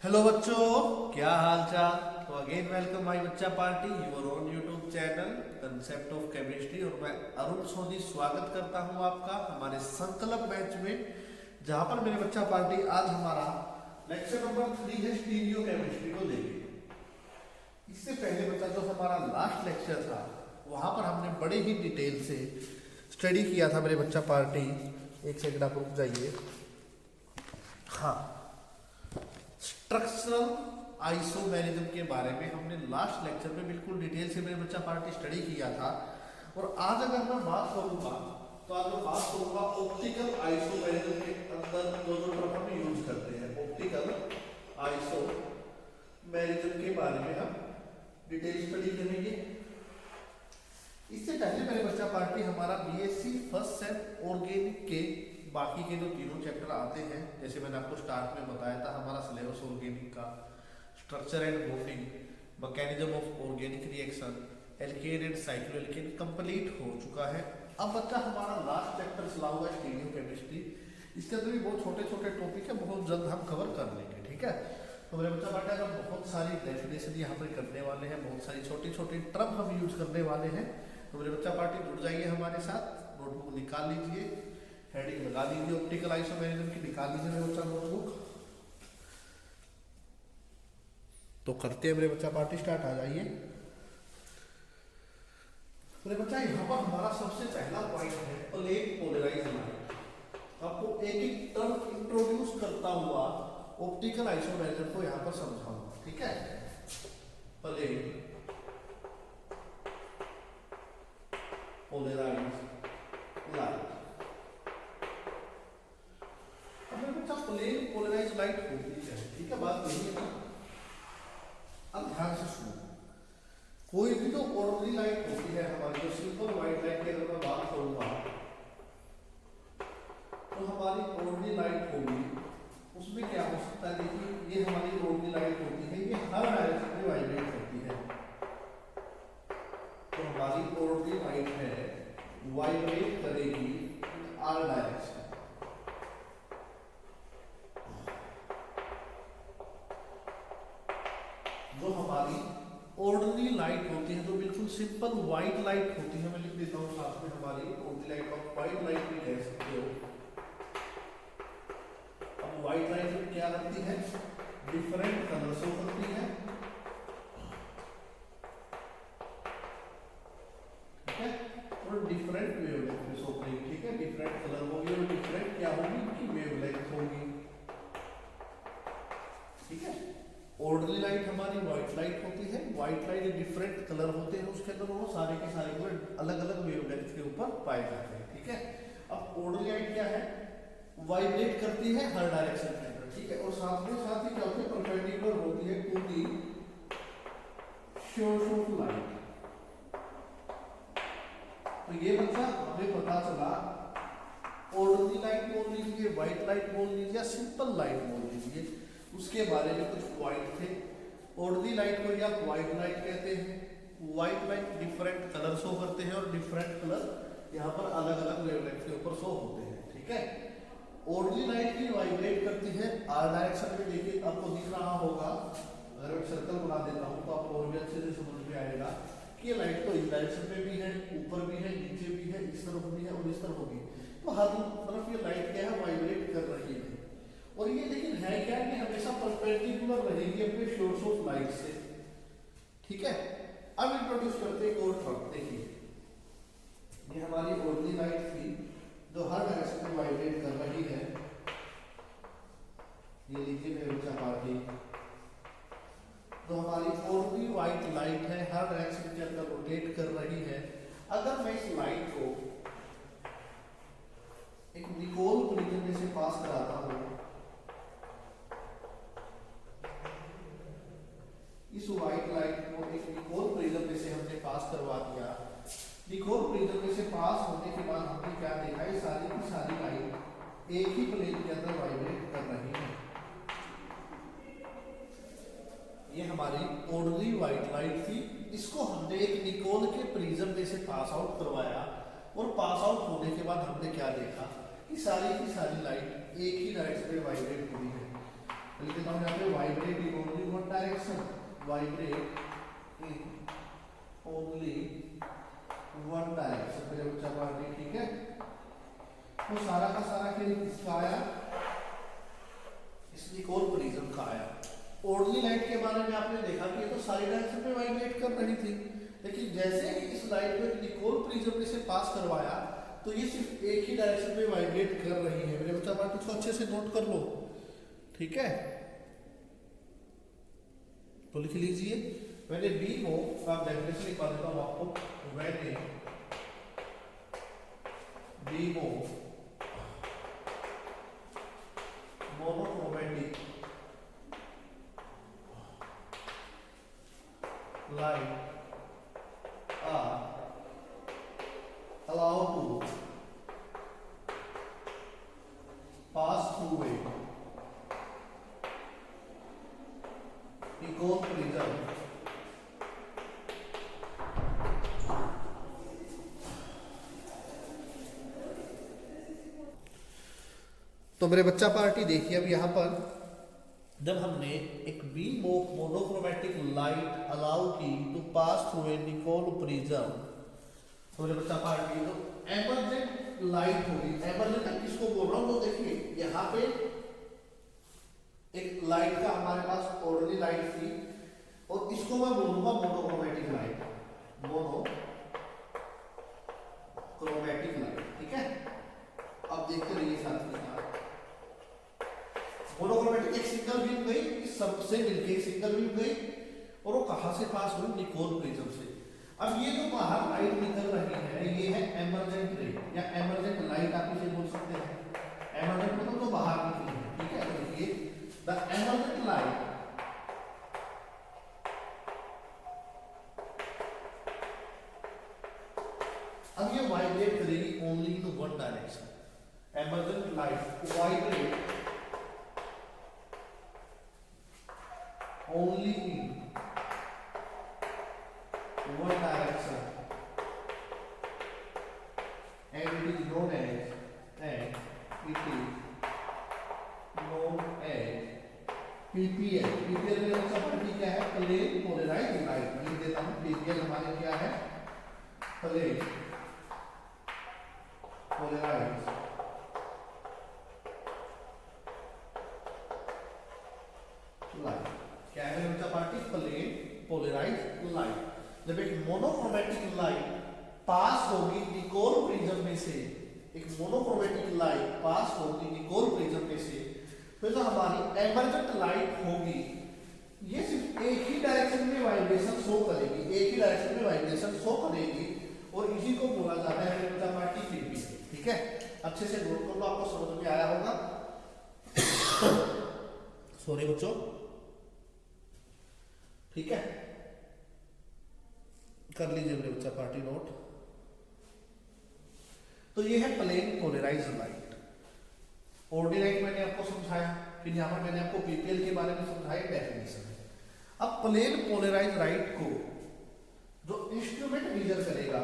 Hello बच्चों, क्या हाल चाल। तो अगेन वेलकम माय बच्चा party, your own YouTube channel concept of chemistry. और मैं अरुण सोनी स्वागत करता हूं आपका हमारे संकल्प बैच में, जहां पर मेरे बच्चा पार्टी आज हमारा लेक्चर नंबर 3 है स्टीरियो केमिस्ट्री को लेके। इससे पहले बच्चा जो हमारा लास्ट लेक्चर था वहां पर हमने बड़े ही डिटेल से स्टडी किया था मेरे बच्चा पार्टी। एक सेकंड आप रुक जाइए। हाँ, स्ट्रक्चरल आइसोमेरिज्म के बारे में हमने लास्ट लेक्चर में बिल्कुल डिटेल से मेरे बच्चा पार्टी स्टडी किया था। और आज अगर मैं बात करूंगा तो आज मैं बात करूंगा ऑप्टिकल आइसोमेरिज्म के अंदर जो टर्म हम यूज करते हैं, ऑप्टिकल आइसोमेरिज्म के बारे में हम डिटेल स्टडी करेंगे। इससे पहले मेरे बच्चा पार्टी हमारा बीएससी फर्स्ट सेम ऑर्गेनिक के बाकी के जो तीनों चैप्टर आते हैं, जैसे मैंने आपको स्टार्ट में बताया था हमारा सिलेबस ऑर्गेनिक का, structure and bonding, mechanism of organic reaction, alkene and cycloalkane complete हो चुका है। अब बच्चा हमारा लास्ट चैप्टर चला हुआ है स्टीरियो केमिस्ट्री। इसके अंदर भी बहुत छोटे छोटे टॉपिक है, बहुत जल्द हम कवर कर लेंगे, ठीक है। तो मेरे बच्चा पार्टी हम बहुत सारी डेफिनेशन यहाँ पर करने वाले हैं, बहुत सारी छोटी छोटी टर्म हम यूज करने वाले हैं। तो मेरे बच्चा पार्टी जुड़ जाइए हमारे साथ, नोटबुक निकाल लीजिए, हेडिंग लगा लीजिए ऑप्टिकल आइसोमेरिज्म की, निकाल लीजिए मेरे बच्चा नोटबुक। तो करते हैं मेरे बच्चा पार्टी स्टार्ट, आ जाइए मेरे बच्चा। यहाँ पर हमारा सबसे पहला पॉइंट है प्लेन पोलराइज्ड लाइट। आपको एक एक टर्म इंट्रोड्यूस करता हुआ ऑप्टिकल आइसोमेरिज्म को यहाँ पर समझाऊंगा, ठीक है। Plane polarised light, plane polarised light होती है, ठीक है, बात यही है ना। अब ध्यान से सुनो, कोई भी जो ऑर्डिनरी लाइट होती है हमारी, जो सिंपल व्हाइट लाइट की अगर मैं बात करूंगा तो हमारी ऑर्डिनरी लाइट होगी, उसमें क्या हो सकता है, देखिए ये हमारी ऑर्डिनरी लाइट होती है, ये हर डायरेक्शन में वाइब्रेट होती है। तो हमारी ऑर्डिनरी लाइट है वाइब्रेट करेगी आर डायरेक्शन। जो हमारी ऑर्डिनरी लाइट होती है, जो बिल्कुल सिंपल व्हाइट लाइट होती है, मैं लिख देता हूँ साथ में, हमारी ऑर्डिनरी लाइट और व्हाइट लाइट भी कह सकते हो। अब व्हाइट लाइट में क्या करती है, डिफरेंट कलर शो करती है, ठीक है, और डिफरेंट वेवलेंथ शो करेगी, ठीक है। डिफरेंट कलर होगी और डिफरेंट क्या होगी, उनकी वेवलेंथ होगी, ठीक है। ऑर्डिनरी लाइट हमारी व्हाइट लाइट होती है, व्हाइट लाइट डिफरेंट कलर होते हैं उसके अंदर, वो सारे के सारे अलग अलग वेवलेंथ के ऊपर पाए जाते हैं, ठीक है। अब ऑर्डिनरी लाइट क्या है, वाइब्रेट करती है हर डायरेक्शन के अंदर, ठीक है, और साथ ही क्या होती है, परपेंडिकुलर होती है to the source of light. तो ये बच्चा हमें पता चला, ऑर्डिनरी लाइट बोल लीजिए, व्हाइट लाइट बोल लीजिए या सिंपल लाइट बोल लीजिए, उसके बारे में कुछ पॉइंट थे। ऑर्डिनरी लाइट को या व्हाइट लाइट कहते हैं, white light different colour show करते हैं और डिफरेंट कलर यहाँ पर अलग अलग वेवलेंथ के ऊपर शो होते हैं, ठीक है। ऑर्डिनरी लाइट भी वाइब्रेट करती है आर डायरेक्शन में, देखिए आपको दिख रहा होगा, अगर मैं सर्कल बना देता हूँ तो आपको और भी अच्छे से समझ में आएगा कि लाइट तो इस डायरेक्शन में भी है, ऊपर भी है, नीचे भी है, इस तरफ भी है और इस तरफ भी। तो हर तरफ ये लाइट क्या है, वाइब्रेट कर रही है। और ये लेकिन है क्या कि हमेशा परपेंडिकुलर रहेगी अपने सोर्स ऑफ लाइट से, ठीक है। अब इंट्रोड्यूस करते हैं एक और टर्म, देखिए ये हमारी ऑर्डिनरी लाइट थी जो हर डायरेक्शन में वाइब्रेट कर रही है, ये लीजिए मेरे बच्चा पार्टी, जो हमारी ऑर्डिनरी व्हाइट लाइट है हर डायरेक्शन के अंदर रोटेट कर रही है। अगर मैं इस लाइट को एक निकोल प्रिज्म में से पास कराता हूं, इस व्हाइट लाइट को एक निकोल प्रिज्म में से हमने पास करवा दिया। निकोल प्रिज्म में से पास होने के बाद हमने क्या देखा, ये सारी की सारी लाइट एक ही प्लेन के अंदर वाइब्रेट कर रही है। ये हमारी ऑर्डिनरी व्हाइट लाइट थी, इसको हमने एक निकोल के प्रिज्म में से पास आउट करवाया, और पास आउट होने के बाद हमने क्या देखा कि सारी की सारी लाइट एक ही डायरेक्शन में वाइब्रेट हुई है। लिख देता हूँ यहाँ पे vibrate in only one direction, vibrate in only one direction मेरे बच्चा पार्टी। ठीक है, तो सारा का सारा खेल किसका आया, इस निकोल प्रिज्म का आया। ओर्डली लाइट के बारे में आपने देखा कि ये तो सारी डायरेक्शन में वाइब्रेट कर रही थी, लेकिन जैसे ही इस लाइट को एक निकोल प्रिज्म से पास करवाया तो ये सिर्फ एक ही डायरेक्शन में वाइब्रेट कर रही है। मेरे बच्चा बात इसको अच्छे से नोट कर लो। ठीक है, तो लिख लीजिए व्हेन ए बीम हो, आप डेफिनेशन लिखवा देता हूं आपको, व्हेन ए बीम हो monochromatic light are allowed to pass through a Nichols prism तो मेरे बच्चा पार्टी देखिए अब यहाँ पर जब हमने एक beam of monochromatic light allow की to pass through a Nicol prism, तो मेरे बच्चा पार्टी तो एमर्जेंट लाइट होगी। एमर्जेंट किसको बोल रहा हूँ, तो देखिए यहाँ पे एक लाइट का हमारे पास ऑर्डिनरी लाइट थी और इसको मैं बोलूंगा मोनोक्रोमैटिक लाइट, मोनोक्रोमैटिक लाइट। ठीक है, अब देखते रहिए साथ में साथ। मोनोक्रोमैटिक एक सिंगल बीम गई, इस सबसे मिलके एक सिंगल बीम गई और वो कहां से पास हुई, निकोल प्रिज्म से। अब ये जो बाहर लाइट निकल रही है ये है एमर्जेंट रे या एमर्जेंट लाइट आप इसे बोल सकते हैं। एमर्जेंट मतलब तो बाहर निकली है। ठीक है, तो देखिए द एमर्जेंट लाइट अब ये वाइब्रेट करेगी only in one direction. Emergent light vibrate only in one direction and it is known as PPL। PPL में सबसे बड़ी क्या है, प्लेन पोलराइज्ड लाइट। मैं लिख देता हूँ PPL हमारे क्या है, प्लेन पोलराइज्ड लाइट। क्या है मेरे बच्चा पार्टी, प्लेन पोलराइज्ड लाइट। जब एक मोनोक्रोमैटिक लाइट पास होगी निकोल प्रिज्म में से, एक मोनोक्रोमैटिक लाइट पास होगी निकोल प्रिज्म में से, तो जो हमारी एमर्जेंट लाइट होगी ये सिर्फ एक ही डायरेक्शन में वाइब्रेशन शो करेगी, एक ही डायरेक्शन में वाइब्रेशन शो करेगी और इसी को बोला जाता है मेरे बच्चा पार्टी पीपीएल। ठीक है, अच्छे से नोट कर लो, आपको समझ में आया होगा। सॉरी बच्चों। ठीक है, कर लीजिए मेरे बच्चा पार्टी नोट। तो ये है plane polarised light. Ordinary light मैंने आपको समझाया, फिर यहाँ पर मैंने आपको पीपीएल के बारे में समझाया डेफिनेशन। अब प्लेन पोलराइज्ड लाइट को जो इंस्ट्रूमेंट मेजर करेगा,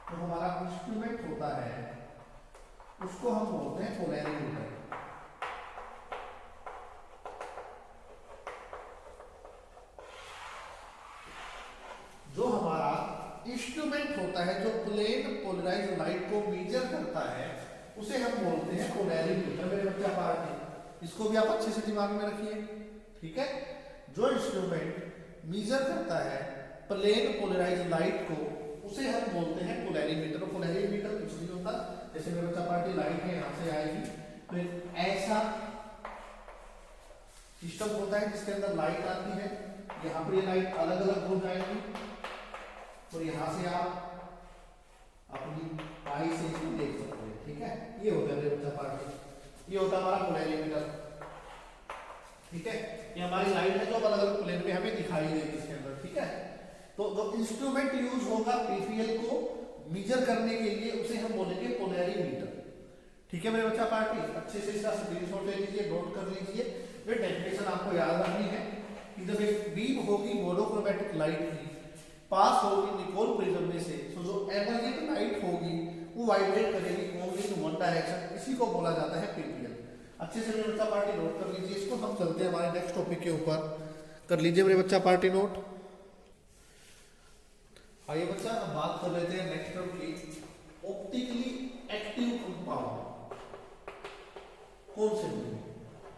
तो हमारा इंस्ट्रूमेंट होता है उसको हम बोलते हैं पोलैरिमीटर। जो हमारा इंस्ट्रूमेंट होता है जो प्लेन पोलराइज्ड लाइट को मेजर करता है उसे हम बोलते हैं पोलैरिमीटर। मेरे बच्चा पार्टी इसको भी आप अच्छे से दिमाग में रखिए। ठीक है, जो इंस्ट्रूमेंट मेजर करता है प्लेन पोलराइज्ड लाइट को उसे हम बोलते हैं पोलैरिमीटर। पोलैरिमीटर कुछ नहीं होता, जैसे मेरे बच्चा पार्टी लाइट है यहां से आएगी, फिर ऐसा सिस्टम होता है जिसके अंदर लाइट आती है, यहाँ पर ये लाइट अलग अलग हो जाएगी और यहाँ से आप अपनी आई से इसको देख सकते हैं। ठीक है, ये होता है मेरे बच्चा पार्टी, ये होता है हमारा पोलैरिमीटर। ठीक है, ये हमारी लाइट है जो अलग अलग प्लेन में हमें दिखाई देगी इसके अंदर। ठीक है, तो जो इंस्ट्रूमेंट यूज होगा पीपीएल को मेजर करने के लिए उसे हम बोलेंगे पोलैरिमीटर। ठीक है मेरे बच्चा पार्टी, अच्छे से इसका स्क्रीनशॉट ले लीजिए, नोट कर लीजिए। ये डेफिनेशन आपको याद रखनी है कि जब एक बीम होगी मोनोक्रोमैटिक लाइट की पास होगी निकोल प्रिज्म में से, तो जो एमर्जेंट लाइट होगी वो वाइब्रेट करेगी ओनली इन वन डायरेक्शन, इसी को बोला जाता है पीपीएल। अच्छे से मेरे बच्चा पार्टी नोट कर लीजिए इसको। हम चलते हैं हमारे नेक्स्ट टॉपिक के ऊपर। कर लीजिए मेरे बच्चा पार्टी नोट। आइए बच्चा अब बात कर लेते हैं नेक्स्ट टर्म की, ऑप्टिकली एक्टिव कंपाउंड कौन से होंगे।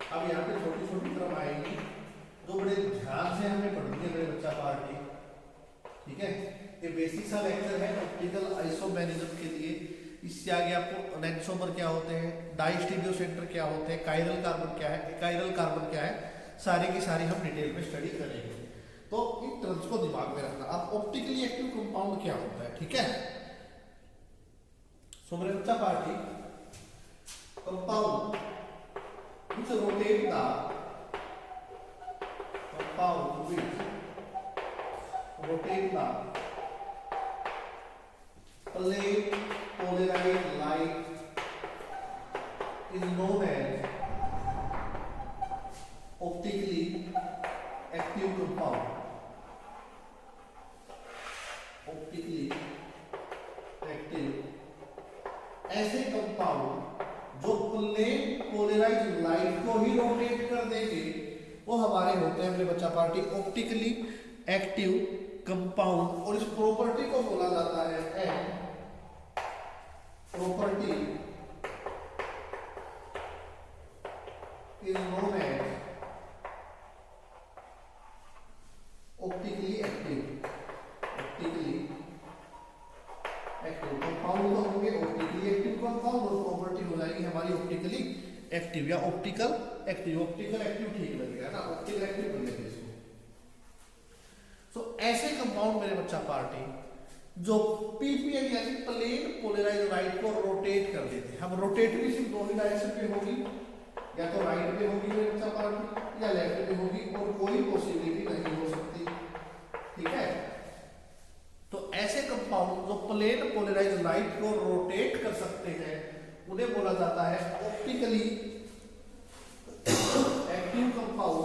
अब यहाँ पे छोटी छोटी टर्म आएंगी जो बड़े ध्यान से हमें पढ़नी है मेरे बच्चा पार्टी, ठीक है। ये बेसिक सा लेक्चर है ऑप्टिकल आइसोमेरिज्म के लिए। इससे आगे आपको एनेक्सोमर क्या होते हैं, डाइस्टीरियो सेंटर क्या होते हैं, कायरल कार्बन क्या है, एकाइरल कार्बन क्या है, सारी की सारी हम डिटेल में स्टडी करेंगे। तो इन टर्म्स को दिमाग में रखना। अब ऑप्टिकली एक्टिव कंपाउंड क्या होता है, ठीक है। सो मेरे बच्चा party, compound which rotate the compound which rotate the plane polarized light is known as optically active compound. Optically active ऐसे कंपाउंड जो प्लेन पोलराइज्ड लाइट को ही रोटेट कर देंगे वो हमारे होते हैं मेरे बच्चा पार्टी ऑप्टिकली एक्टिव कंपाउंड। और इस प्रॉपर्टी को बोला जाता है property is known as optically active. Optically active compound तो होंगे ऑप्टिकली एक्टिव कंपाउंड और प्रॉपर्टी हो जाएगी हमारी ऑप्टिकली एक्टिव या ऑप्टिकल एक्टिव। ऑप्टिकल एक्टिव ठीक लगेगा ना, ऑप्टिकल एक्टिव कर लेंगे इसको। सो ऐसे कंपाउंड मेरे बच्चा पार्टी जो पीपीएल यानी प्लेन पोलराइज्ड लाइट को रोटेट कर देते हैं। हम रोटेट भी सिर्फ दो ही डायरेक्शन पे होगी, या तो राइट पे होगी मेरे बच्चा पार्टी या लेफ्ट पे होगी, और कोई पॉसिबिलिटी नहीं हो सकती, ठीक है। तो ऐसे कंपाउंड जो प्लेन पोलराइज्ड लाइट को रोटेट कर सकते हैं उन्हें बोला जाता है ऑप्टिकली एक्टिव कंपाउंड,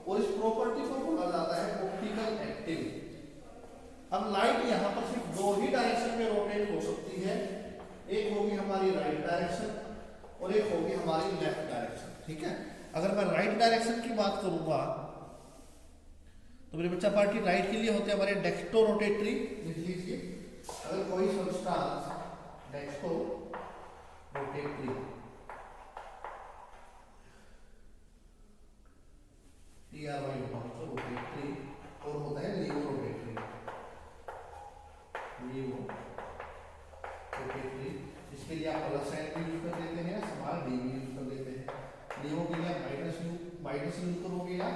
और इस प्रॉपर्टी को बोला जाता है ऑप्टिकल एक्टिव। अब लाइट यहाँ पर सिर्फ दो ही डायरेक्शन में रोटेट हो सकती है, एक होगी हमारी राइट डायरेक्शन और एक होगी हमारी लेफ्ट डायरेक्शन, ठीक है। अगर मैं राइट डायरेक्शन की बात करूंगा तो मेरे बच्चा पार्टी राइट के लिए होते हैं हमारे डेक्सटो रोटेटरी, लिख लीजिए। अगर कोई सब्सटेंस डेक्सटो रोटेटरी TRY रोटेटरी और होता है लीवो रोटेटरी। लीवो रोटेटरी इसके लिए आप प्लस साइन भी यूज कर देते हैं, स्मॉल डी भी यूज कर देते हैं। लीवो के लिए माइनस यूज करोगे या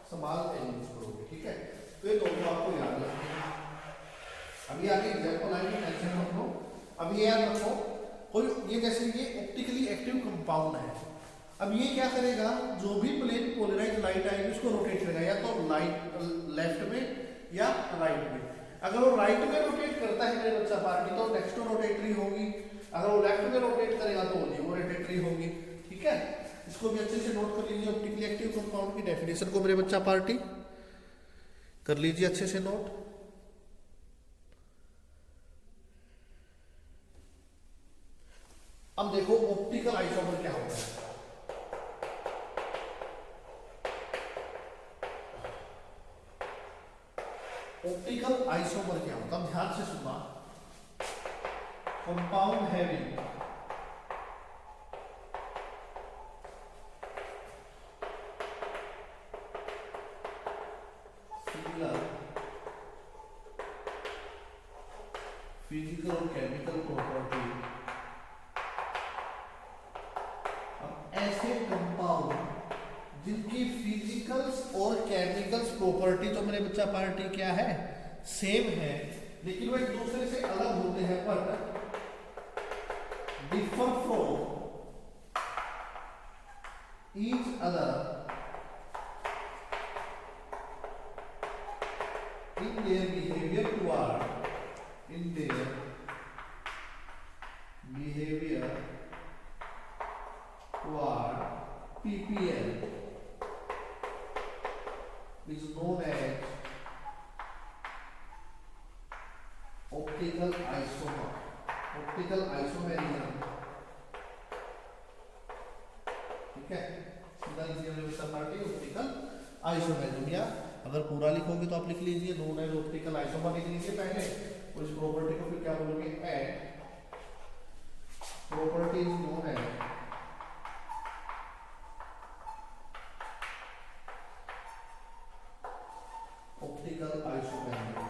स्मॉल एल यूज करोगे, ठीक है। तो ये दोनों आपको याद रखने हैं। अभी आगे एग्जांपल आएगी, टेंशन मत लो। अभी याद रखो कोई ये जैसे ये ऑप्टिकली एक्टिव कंपाउंड है। अब ये क्या करेगा, जो भी प्लेन पोलराइज्ड लाइट आएगी उसको रोटेट करेगा, या तो लाइट लेफ्ट में या राइट में। अगर वो राइट में रोटेट करता है मेरे बच्चा पार्टी तो डेक्सटो रोटेटरी होगी, अगर वो लेफ्ट में रोटेट करेगा तो लीवो रोटेटरी होगी, ठीक है। इसको भी अच्छे से नोट कर लीजिए। ऑप्टिकली एक्टिव कंपाउंड की डेफिनेशन को मेरे बच्चा पार्टी कर लीजिए अच्छे से नोट। अब देखो ऑप्टिकल आइसोमर क्या होता है। ऑप्टिकल आइसोमर क्या होता है, ध्यान से सुनना। कंपाउंड हैविंग फिजिकल और केमिकल प्रॉपर्टी। अब ऐसे कंपाउंड जिनकी फिजिकल्स और केमिकल्स प्रॉपर्टी तो मेरे बच्चा पार्टी क्या है, सेम है, लेकिन वो एक दूसरे से अलग होते हैं, पर differ from each other in their behavior toward PPL is known as optical isomer, optical isomerism, ठीक ठीक है, सीधा लीजिए मेरे बच्चा पार्टी ऑप्टिकल आइसोमेरिज्म, या अगर पूरा लिखोगे तो आप लिख लीजिए नोन एज ऑप्टिकल आइसोमर लिख लीजिए पहले, और इस प्रॉपर्टी को फिर क्या बोलोगे, at property is known as optical isomerism.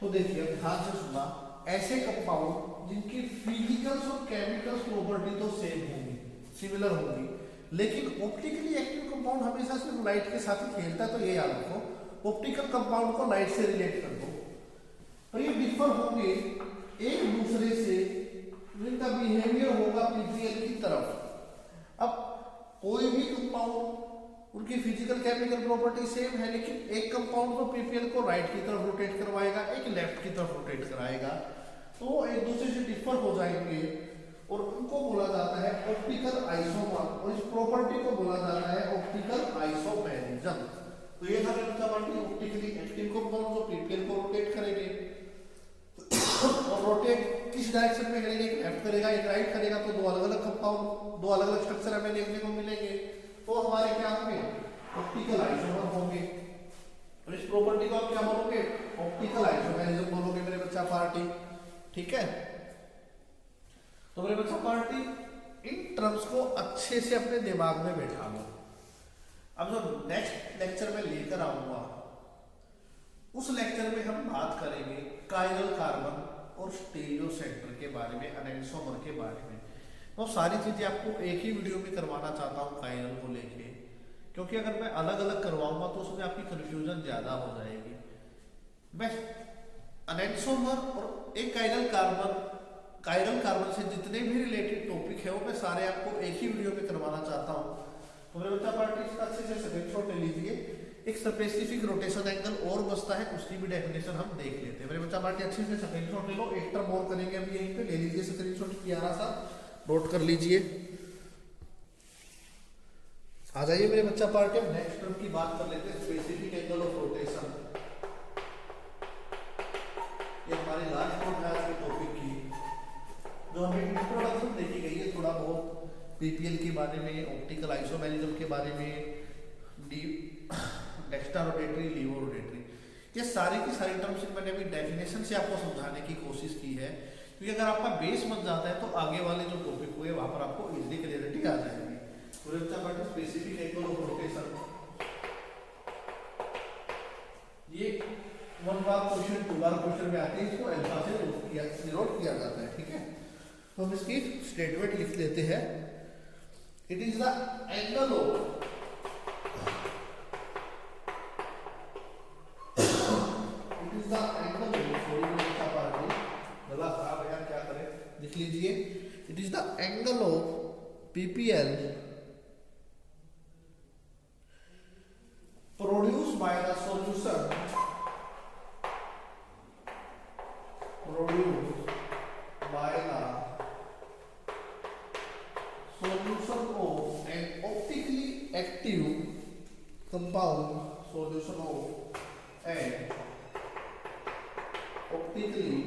तो देखिए ध्यान से सुना, ऐसे कंपाउंड जिनकी फिजिकल्स और केमिकल्स प्रॉपर्टी तो सेम होंगी, सिमिलर होंगी, लेकिन ऑप्टिकली एक्टिव कंपाउंड हमेशा सिर्फ लाइट के साथ ही खेलता है, तो ये याद रखो, ऑप्टिकल कंपाउंड को लाइट से रिलेट कर दो, पर ये डिफर होंगे एक दूसरे से, जिनका बिहेवियर होगा पीपीएल की तरफ। अब कोई भी कंपाउंड उनकी फिजिकल केमिकल प्रॉपर्टी सेम है, लेकिन एक कंपाउंड को पीपीएल को राइट की तरफ रोटेट करवाएगा, एक लेफ्ट की तरफ रोटेट कराएगा, तो एक दूसरे से डिफर हो जाएंगे और उनको बोला जाता है ऑप्टिकल आइसोमर, और इस प्रॉपर्टी को बोला जाता है ऑप्टिकल आइसोमेरिज्म। तो ये था मेरा मतलब ऑप्टिकली एक्टिव कंपाउंड जो पीपीएल को रोटेट करेंगे, और रोटेट किस डायरेक्शन में करेंगे, एक लेफ्ट करेगा एक राइट करेगा, तो दो अलग अलग कंपाउंड, दो अलग अलग स्ट्रक्चर हमें देखने को मिलेंगे, तो हमारे क्या होंगे, ऑप्टिकल आइसोमर होंगे। और इस प्रॉपर्टी को आप क्या बोलोगे, ऑप्टिकल आइसोमेरिज्म बोलोगे मेरे बच्चा पार्टी, ठीक है। तो मेरे बच्चा पार्टी इन टर्म्स को अच्छे से अपने दिमाग में बैठा लो। अब जो नेक्स्ट लेक्चर में लेकर आऊंगा, उस लेक्चर में हम बात करेंगे कायरल कार्बन और स्टीरियो सेंटर के बारे में, एनेंसोमर के बारे में। तो सारी चीजें आपको एक ही वीडियो में करवाना चाहता हूँ कायरल को लेके, क्योंकि अगर मैं अलग अलग करवाऊंगा तो उसमें आपकी कंफ्यूजन ज्यादा हो जाएगी। मैं एनेंसोमर और एक कायरल कार्बन से जितने भी रिलेटेड टॉपिक है वो मैं सारे आपको एक ही वीडियो में करवाना चाहता हूँ। तो मेरे बच्चा पार्टी इसका अच्छे से स्क्रीनशॉट ले लीजिए। एक स्पेसिफिक रोटेशन एंगल और बचता है, उसकी भी डेफिनेशन हम देख लेते हैं। मेरे बच्चा पार्टी अच्छे से स्क्रीनशॉट ले लो, एक टर्म और करेंगे अभी यहीं पे, ले लीजिए स्क्रीनशॉट, प्यारा सा नोट कर लीजिए। आ जाइए मेरे बच्चा पार्टी, नेक्स्ट टर्म की बात कर लेते हैं, स्पेसिफिक एंगल ऑफ रोटेशन। ये हमारी लास्ट नोट है आज के टॉपिक की, जो हमें इंट्रोडक्शन देखी गई है, थोड़ा बहुत पीपीएल के बारे में, ऑप्टिकल आइसोमेरिज्म के बारे में, डेक्स्ट्रा रोटेटरी, लीवो रोटेटरी, ये सारी की सारी टर्म्स मैंने अभी डेफिनेशन से आपको समझाने की कोशिश की है, क्योंकि अगर आपका बेस बन जाता है तो आगे वाले जो टॉपिक हुए वहां पर आपको इजीली क्लियरिटी आ जाएगी। स्पेसिफिक एंगल ऑफ रोटेशन, ये 1 बार क्वेश्चन 2 बार क्वेश्चन में आते हैं, इसको अल्फा से डिनोट किया जाता है, ठीक है। तो हम इसकी स्टेटमेंट लिख लेते हैं, it is the angle of लिख लीजिए, it is the angle of PPL produce by the solution, produce by the solution of an optically active compound, solution of an optically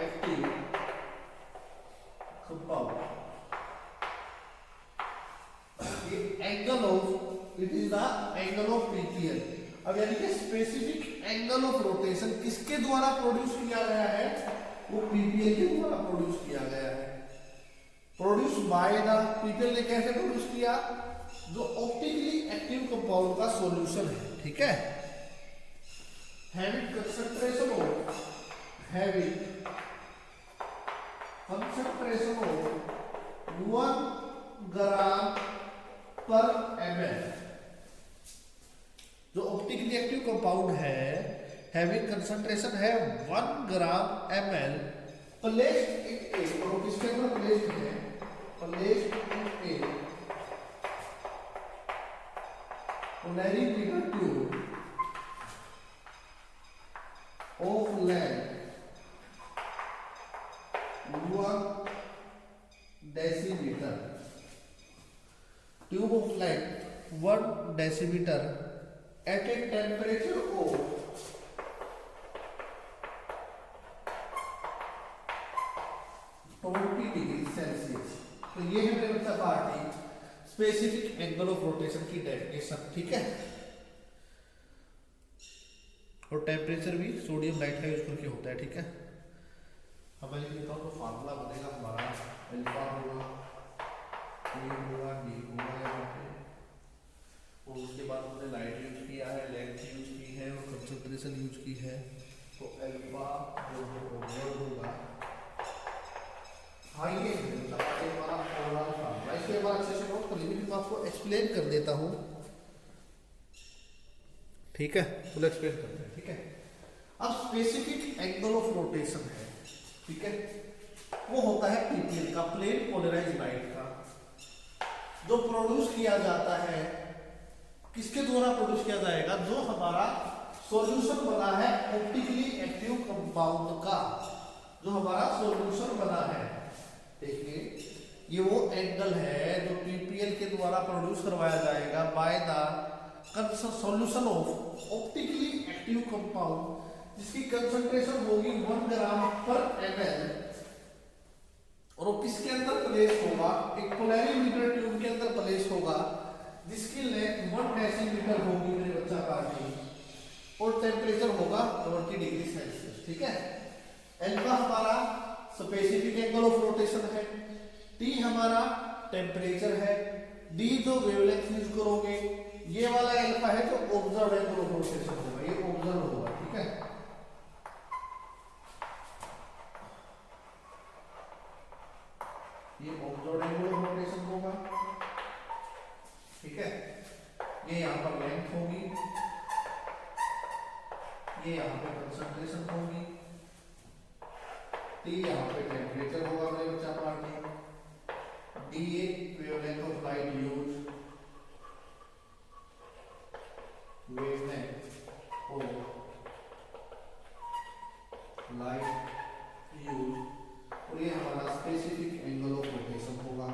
active compound. ये angle of, it is the angle of PPL. अब यानी कि specific angle of rotation किसके द्वारा produce किया गया है, वो पीपीएल के द्वारा प्रोड्यूस किया गया है। प्रोड्यूस बाय द, पीपीएल ने कैसे प्रोड्यूस किया, जो ऑप्टिकली एक्टिव कंपाउंड का सॉल्यूशन है, ठीक है, having concentration of, having concentration of 1 ग्राम पर ml, जो ऑप्टिकली एक्टिव कंपाउंड है, हैविंग कंसंट्रेशन है 1 ग्राम ml, प्लेस्ड इन ए, और किसके अंदर प्लेस्ड है, placed in a laryngeal tube of length 1 decimetre, tube of length 1 decimetre at a temperature of degree Celsius. तो ये है मेरे बच्चा party specific angle of rotation की डेफिनेशन, ठीक है। और टेम्परेचर भी सोडियम लाइट का यूज करके होता है, ठीक है। अब मैं लिख देता हूँ, तो फार्मूला बनेगा हमारा अल्फा होगा, ए होगा, डी होगा यहाँ पे, और उसके बाद हमने लाइट यूज किया है, लेंथ यूज की है और कंसंट्रेशन यूज की है। तो अल्फा जो होगा हाँ ये हमारा ओवरऑल फार्मूला, इसके बाद अच्छे से नोट कर लीजिए, मैं आपको एक्सप्लेन कर देता हूँ, ठीक है। तो एक्सप्लेन करते हैं, ठीक है। अब स्पेसिफिक एंगल ऑफ रोटेशन है, ठीक है, वो होता है पीपीएल का, प्लेन पोलराइज्ड लाइट का, जो प्रोड्यूस किया जाता है, किसके द्वारा प्रोड्यूस किया जाएगा, जो हमारा सॉल्यूशन बना है ऑप्टिकली एक्टिव कंपाउंड का, जो हमारा सॉल्यूशन बना है, देखिए ये वो एंगल है जो पीपीएल के द्वारा प्रोड्यूस करवाया जाएगा bye the solution of optically active compound, जिसकी कंसंट्रेशन होगी 1 ग्राम पर ml, और वो किसके अंदर प्लेस होगा, एक पोलैरिमीटर ट्यूब के अंदर प्लेस होगा, जिसकी लेंथ 1 डेसीमीटर होगी मेरे बच्चा पार्टी, और टेम्परेचर होगा 20 डिग्री सेल्सियस, ठीक है। अल्फा हमारा स्पेसिफिक एंगल ऑफ रोटेशन है, टी हमारा टेम्परेचर है, डी जो वेवलेंथ यूज करोगे, ये वाला अल्फा है जो ऑब्जर्व एंगल ऑफ रोटेशन होगा, ये ऑब्जर्व होगा, ठीक है। ये ऑब्जर्व एंगल ऑफ रोटेशन होगा, ठीक है। ये यहाँ पर लेंथ होगी, ये यहाँ पे कंसंट्रेशन होगी, टी यहाँ पे टेम्परेचर होगा मेरे बच्चा party, D A wavelength of light use, wavelength of light use, और ये हमारा स्पेसिफिक एंगल ऑफ रोटेशन होगा।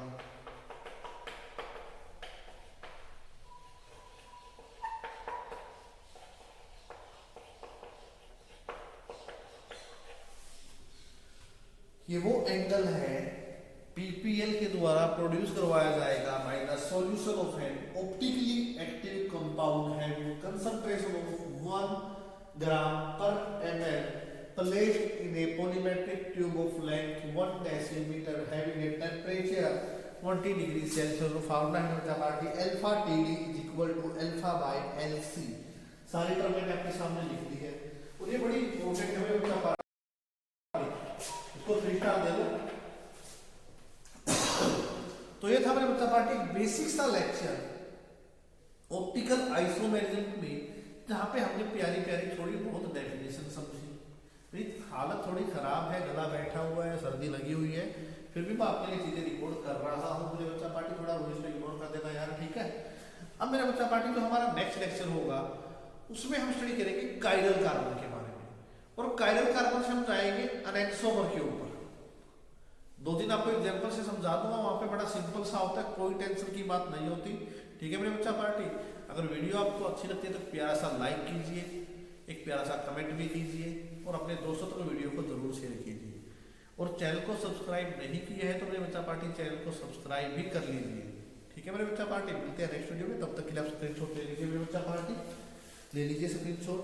ये वो एंगल है पीपीएल के द्वारा प्रोड्यूस करवाया जाएगा bye the solution of an optically active compound having concentration of 1 ग्राम पर ml placed in a polymetric tube of length 1 decimeter having a temperature 20 degree Celsius. और फार्मूला है बच्चा party alpha TD is equal to alpha by LC, सारी term मैंने आपके सामने लिख दी है, और ये बड़ी इंपॉर्टेंट है बच्चा पार्टी, इसको 3 स्टार दे दो। तो ये था मेरे बच्चा पार्टी बेसिक सा लेक्चर ऑप्टिकल आइसोमेरिज्म में, जहाँ पे हमने प्यारी प्यारी थोड़ी बहुत डेफिनेशन समझी। हालत थोड़ी खराब है, गला बैठा हुआ है, सर्दी लगी हुई है, फिर भी मैं आपके लिए चीजें रिकॉर्ड कर रहा हूँ, मुझे बच्चा पार्टी थोड़ा वॉइस पे इग्नोर कर देना यार, ठीक है। अब मेरा बच्चा पार्टी जो हमारा नेक्स्ट लेक्चर होगा उसमें हम स्टडी करेंगे कायरल कार्बन के बारे में, और कायरल कार्बन से हम जाएंगे एनेक्सोमर के ऊपर। 2 दिन आपको एग्जांपल से समझा दूंगा, वहां पे बड़ा सिंपल सा होता है, कोई टेंशन की बात नहीं होती, ठीक है मेरे बच्चा पार्टी। अगर वीडियो आपको अच्छी लगती है तो प्यारा सा लाइक कीजिए, एक प्यारा सा कमेंट भी कीजिए, और अपने दोस्तों तक वीडियो को जरूर शेयर कीजिए, और चैनल को सब्सक्राइब नहीं किया है तो मेरे बच्चा पार्टी चैनल को सब्सक्राइब भी कर लीजिए, ठीक है मेरे बच्चा पार्टी। मिलते हैं नेक्स्ट वीडियो में, तब तक के लिए आप स्क्रीनशॉट ले लीजिए मेरे बच्चा पार्टी, ले लीजिए स्क्रीनशॉट।